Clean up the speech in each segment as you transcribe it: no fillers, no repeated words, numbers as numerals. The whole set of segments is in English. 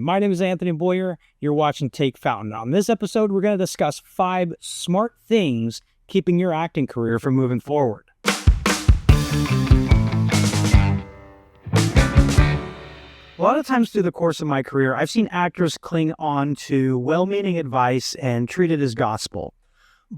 My name is Anthony Boyer. You're watching Take Fountain. On this episode, we're going to discuss 5 smart things keeping your acting career from moving forward. A lot of times through the course of my career, I've seen actors cling on to well-meaning advice and treat it as gospel.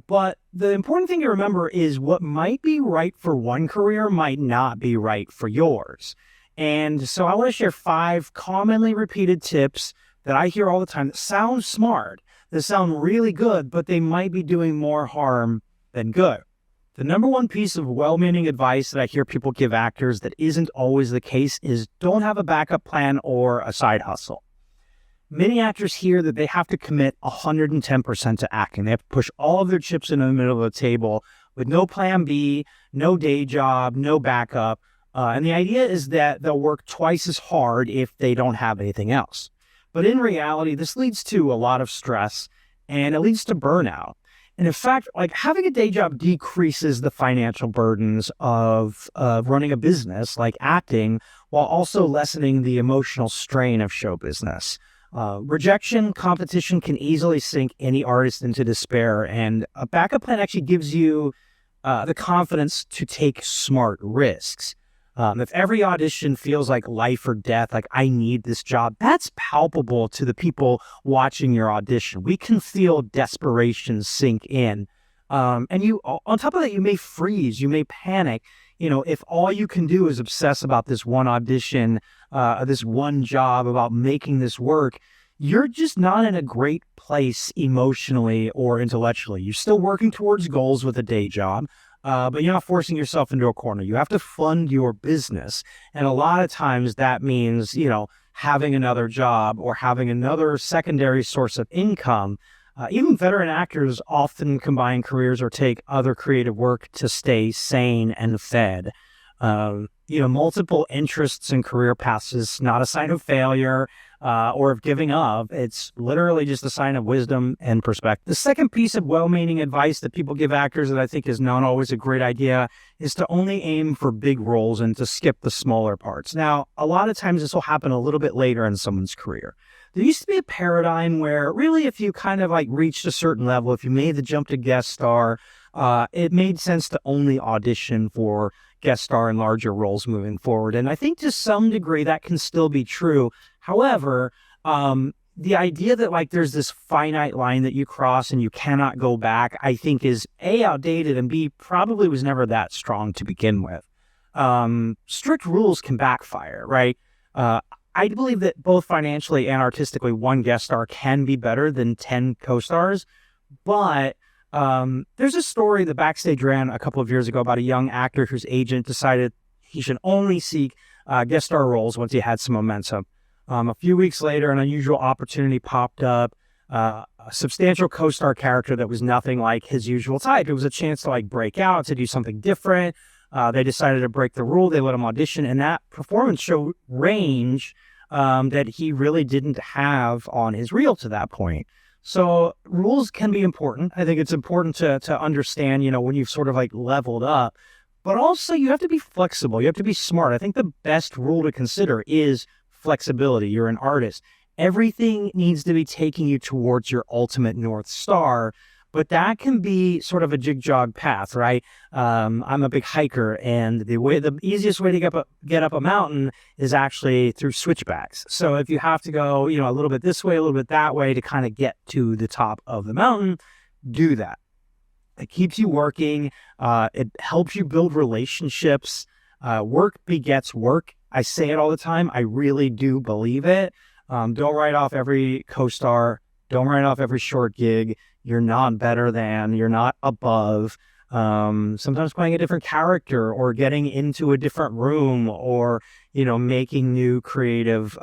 But the important thing to remember is what might be right for one career might not be right for yours. And so I want to share 5 commonly repeated tips that I hear all the time that sound smart, that sound really good, but they might be doing more harm than good. The number one piece of well-meaning advice that I hear people give actors that isn't always the case is don't have a backup plan or a side hustle. Many actors hear that they have to commit 110% to acting. They have to push all of their chips into the middle of the table with no plan B, no day job, no backup. And the idea is that they'll work twice as hard if they don't have anything else. But in reality, this leads to a lot of stress and it leads to burnout. And in fact, having a day job decreases the financial burdens of running a business like acting, while also lessening the emotional strain of show business. Rejection, competition can easily sink any artist into despair, and a backup plan actually gives you the confidence to take smart risks. If every audition feels like life or death, like I need this job, that's palpable to the people watching your audition. We can feel desperation sink in. And you, on top of that, you may freeze, you may panic. If all you can do is obsess about this one audition, this one job, about making this work, you're just not in a great place emotionally or intellectually. You're still working towards goals with a day job. But you're not forcing yourself into a corner. You have to fund your business. And a lot of times that means, having another job or having another secondary source of income. Even veteran actors often combine careers or take other creative work to stay sane and fed. Multiple interests and career paths is not a sign of failure or of giving up. It's literally just a sign of wisdom and perspective. The second piece of well-meaning advice that people give actors that I think is not always a great idea is to only aim for big roles and to skip the smaller parts. Now, a lot of times this will happen a little bit later in someone's career. There used to be a paradigm where really if you kind of reached a certain level, if you made the jump to guest star, it made sense to only audition for guest star in larger roles moving forward. And I think to some degree that can still be true. However, the idea that there's this finite line that you cross and you cannot go back, I think is A, outdated, and B, probably was never that strong to begin with. Strict rules can backfire, right? I believe that both financially and artistically, one guest star can be better than 10 co-stars, but there's a story that Backstage ran a couple of years ago about a young actor whose agent decided he should only seek guest star roles once he had some momentum. A few weeks later, an unusual opportunity popped up, a substantial co-star character that was nothing like his usual type. It was a chance to break out, to do something different. They decided to break the rule. They let him audition, and that performance showed range that he really didn't have on his reel to that point. So rules can be important. I think it's important to understand, when you've sort of leveled up, but also you have to be flexible. You have to be smart. I think the best rule to consider is flexibility. You're an artist. Everything needs to be taking you towards your ultimate North Star, but that can be sort of a jig-jog path, right? I'm a big hiker, and the easiest way to get up a mountain is actually through switchbacks. So if you have to go, a little bit this way, a little bit that way to kind of get to the top of the mountain, do that. It keeps you working. It helps you build relationships. Work begets work. I say it all the time. I really do believe it. Don't write off every co-star. Don't write off every short gig. You're not better than, you're not above. Sometimes playing a different character or getting into a different room or, making new creative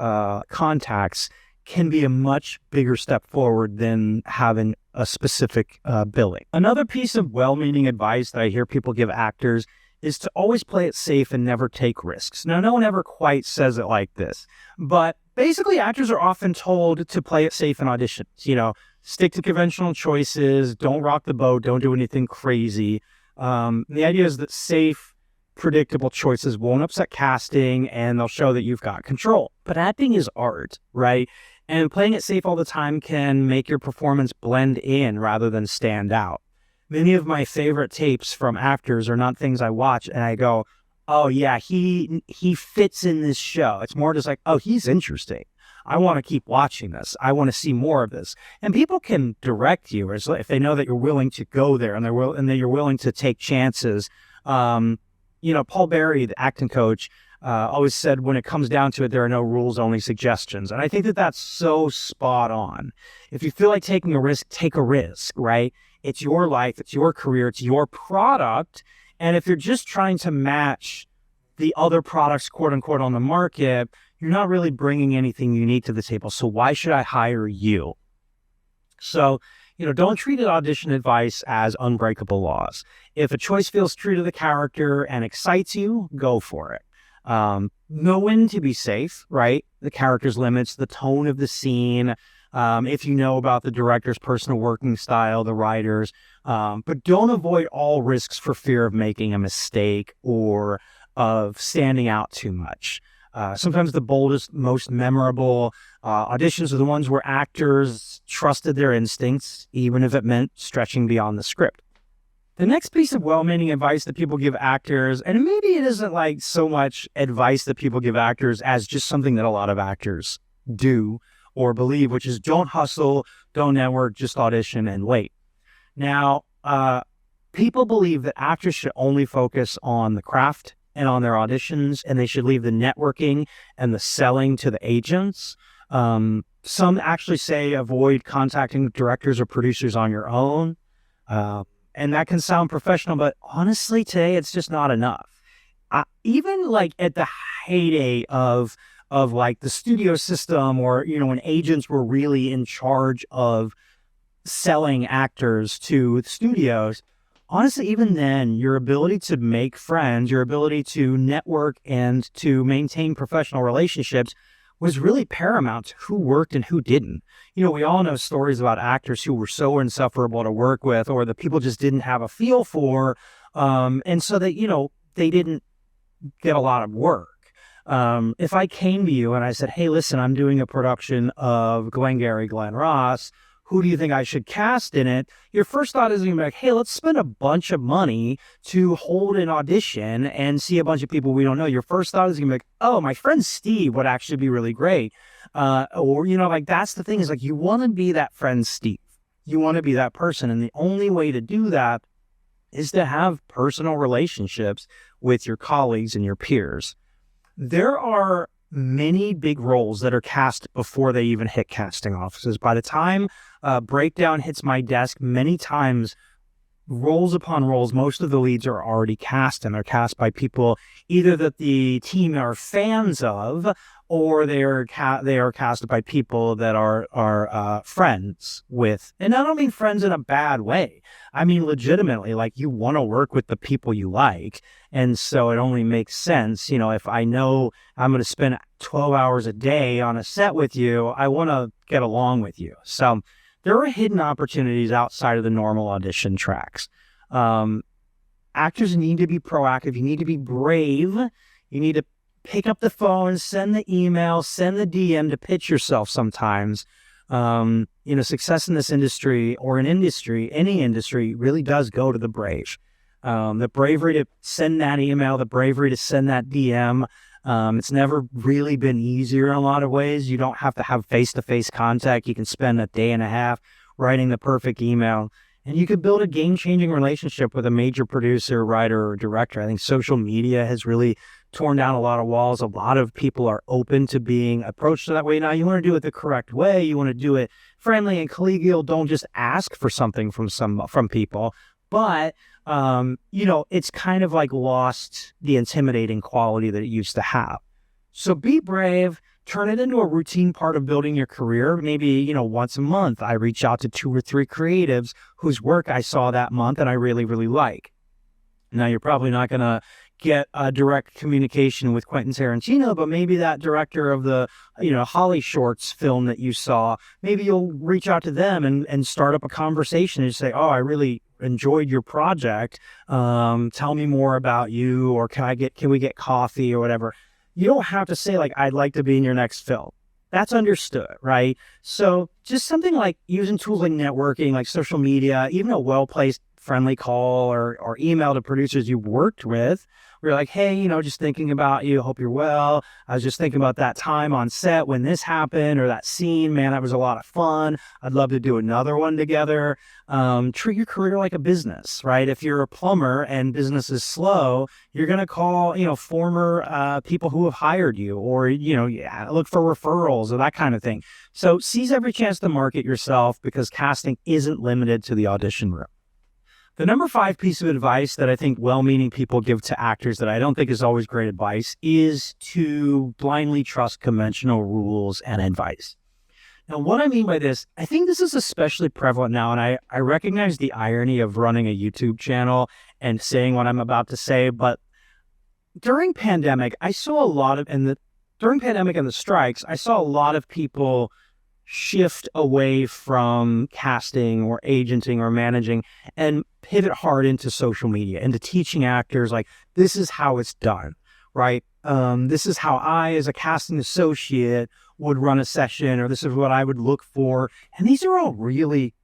contacts can be a much bigger step forward than having a specific billing. Another piece of well-meaning advice that I hear people give actors is to always play it safe and never take risks. Now, no one ever quite says it like this, but basically actors are often told to play it safe in auditions. Stick to conventional choices, don't rock the boat, don't do anything crazy. The idea is that safe, predictable choices won't upset casting and they'll show that you've got control. But acting is art, right? And playing it safe all the time can make your performance blend in rather than stand out. Many of my favorite tapes from actors are not things I watch and I go, oh yeah, he fits in this show. It's more just like, oh, he's interesting. I want to keep watching this. I want to see more of this. And people can direct you if they know that you're willing to go there and that you're willing to take chances. Paul Berry, the acting coach, always said, when it comes down to it, there are no rules, only suggestions. And I think that that's so spot on. If you feel like taking a risk, take a risk, right? It's your life, it's your career, it's your product. And if you're just trying to match the other products, quote unquote, on the market, you're not really bringing anything unique to the table. So why should I hire you? So, don't treat audition advice as unbreakable laws. If a choice feels true to the character and excites you, go for it. Know when to be safe, right? The character's limits, the tone of the scene, if you know about the director's personal working style, the writers, but don't avoid all risks for fear of making a mistake or of standing out too much. Sometimes the boldest, most memorable auditions are the ones where actors trusted their instincts, even if it meant stretching beyond the script. The next piece of well-meaning advice that people give actors, and maybe it isn't like so much advice that people give actors as just something that a lot of actors do or believe, which is don't hustle, don't network, just audition and wait. Now, people believe that actors should only focus on the craft and on their auditions, and they should leave the networking and the selling to the agents. Some actually say avoid contacting directors or producers on your own. And that can sound professional, but honestly, today it's just not enough. Even like at the heyday of like the studio system, or when agents were really in charge of selling actors to studios, honestly, even then, your ability to make friends, your ability to network and to maintain professional relationships was really paramount to who worked and who didn't. We all know stories about actors who were so insufferable to work with, or that people just didn't have a feel for, and so that, they didn't get a lot of work. If I came to you and I said, hey, listen, I'm doing a production of Glengarry Glen Ross, who do you think I should cast in it? Your first thought is going to be like, hey, let's spend a bunch of money to hold an audition and see a bunch of people we don't know. Your first thought is going to be like, oh, my friend Steve would actually be really great. That's the thing, is like, you want to be that friend Steve. You want to be that person. And the only way to do that is to have personal relationships with your colleagues and your peers. There are many big roles that are cast before they even hit casting offices. By the time breakdown hits my desk, many times, roles upon roles, most of the leads are already cast, and they're cast by people either that the team are fans of, or they are cast by people that are friends with. And I don't mean friends in a bad way. I mean legitimately, like, you want to work with the people you like. And so it only makes sense, if I know I'm going to spend 12 hours a day on a set with you, I want to get along with you. So there are hidden opportunities outside of the normal audition tracks. Actors need to be proactive. You need to be brave. You need to pick up the phone, send the email, send the DM to pitch yourself sometimes. Success in this industry, or in any industry, really does go to the brave. The bravery to send that email, the bravery to send that DM. It's never really been easier in a lot of ways. You don't have to have face-to-face contact. You can spend a day and a half writing the perfect email, and you could build a game-changing relationship with a major producer, writer, or director. I think social media has really torn down a lot of walls. A lot of people are open to being approached that way. Now, you want to do it the correct way. You want to do it friendly and collegial. Don't just ask for something from people. But it's kind of like lost the intimidating quality that it used to have. So be brave, turn it into a routine part of building your career. Maybe, once a month, I reach out to 2 or 3 creatives whose work I saw that month and I really, really like. Now, you're probably not going to get a direct communication with Quentin Tarantino, but maybe that director of the, Holly Shorts film that you saw, maybe you'll reach out to them and start up a conversation and say, oh, I really enjoyed your project. Tell me more about you, or can we get coffee or whatever. You don't have to say, like, I'd like to be in your next film. That's understood, right? So just something like using tools like networking, like social media, even a well-placed friendly call or email to producers you've worked with. We're like, hey, just thinking about you. Hope you're well. I was just thinking about that time on set when this happened or that scene. Man, that was a lot of fun. I'd love to do another one together. Treat your career like a business, right? If you're a plumber and business is slow, you're going to call, former people who have hired you or, look for referrals or that kind of thing. So seize every chance to market yourself because casting isn't limited to the audition room. The number 5 piece of advice that I think well-meaning people give to actors that I don't think is always great advice is to blindly trust conventional rules and advice. Now, what I mean by this, I think this is especially prevalent now, and I recognize the irony of running a YouTube channel and saying what I'm about to say, but during pandemic, I saw a lot of, during pandemic and the strikes, I saw a lot of people shift away from casting or agenting or managing and pivot hard into social media, into teaching actors like, this is how it's done, right? This is how I, as a casting associate, would run a session, or this is what I would look for. And these are all really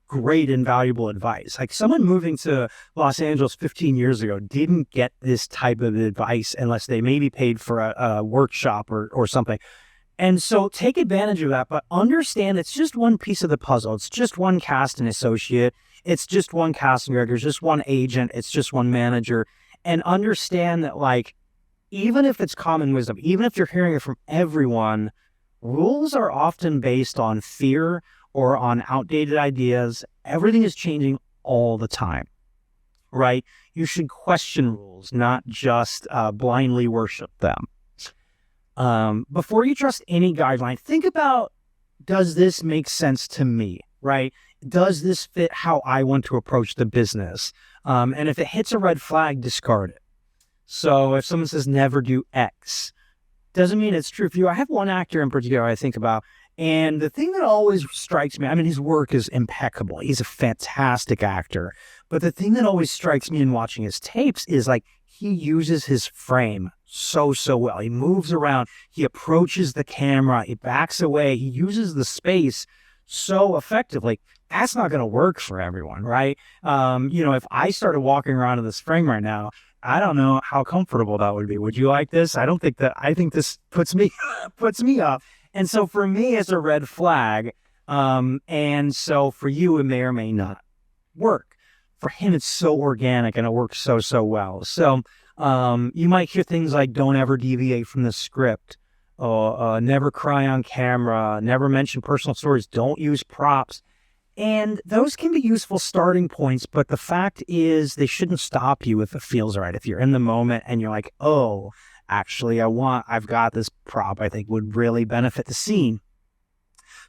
great and valuable advice. Like someone moving to Los Angeles 15 years ago didn't get this type of advice unless they maybe paid for a workshop or something. And so take advantage of that, but understand it's just one piece of the puzzle. It's just one casting associate. It's just one casting director. It's just one agent. It's just one manager. And understand that, like, even if it's common wisdom, even if you're hearing it from everyone, rules are often based on fear or on outdated ideas. Everything is changing all the time, right? You should question rules, not just blindly worship them. Before you trust any guideline, think about, does this make sense to me, right? Does this fit how I want to approach the business? And if it hits a red flag, discard it. So if someone says never do X, doesn't mean it's true for you. I have one actor in particular I think about, and the thing that always strikes me, I mean, his work is impeccable. He's a fantastic actor. But the thing that always strikes me in watching his tapes is like, he uses his frame so well. He moves around. He approaches the camera. He backs away. He uses the space so effectively. That's not going to work for everyone, right? If I started walking around in this frame right now, I don't know how comfortable that would be. Would you like this? I think this puts me up. And so for me, it's a red flag. And so for you, it may or may not work. For him, it's so organic and it works so well. So you might hear things like, don't ever deviate from the script, never cry on camera, never mention personal stories, don't use props. And those can be useful starting points, but the fact is they shouldn't stop you if it feels right. If you're in the moment and you're like, oh, actually, I've got this prop I think would really benefit the scene.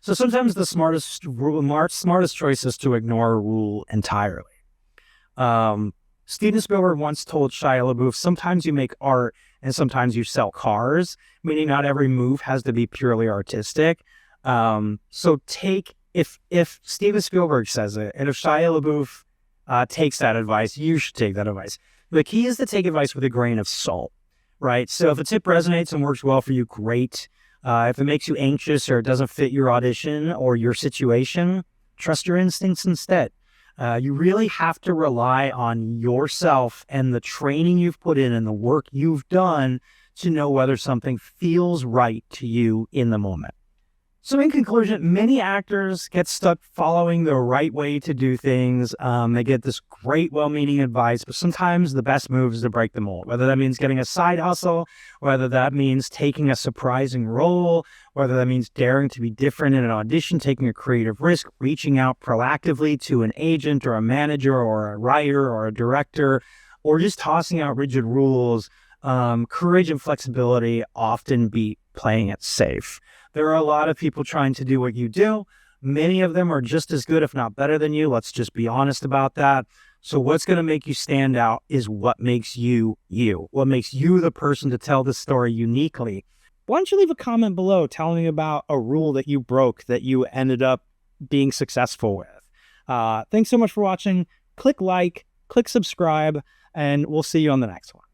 So sometimes the smartest choice is to ignore a rule entirely. Steven Spielberg once told Shia LaBeouf, sometimes you make art and sometimes you sell cars, meaning not every move has to be purely artistic. So if Steven Spielberg says it, and if Shia LaBeouf takes that advice, you should take that advice. The key is to take advice with a grain of salt, right? So if a tip resonates and works well for you, great. If it makes you anxious or it doesn't fit your audition or your situation, trust your instincts instead. You really have to rely on yourself and the training you've put in and the work you've done to know whether something feels right to you in the moment. So in conclusion, many actors get stuck following the right way to do things. They get this great, well-meaning advice, but sometimes the best move is to break the mold, whether that means getting a side hustle, whether that means taking a surprising role, whether that means daring to be different in an audition, taking a creative risk, reaching out proactively to an agent or a manager or a writer or a director, or just tossing out rigid rules. Courage and flexibility often beat playing it safe. There are a lot of people trying to do what you do. Many of them are just as good, if not better than you. Let's just be honest about that. So what's going to make you stand out is what makes you you. What makes you the person to tell the story uniquely. Why don't you leave a comment below telling me about a rule that you broke that you ended up being successful with? Thanks so much for watching. Click like, click subscribe, and we'll see you on the next one.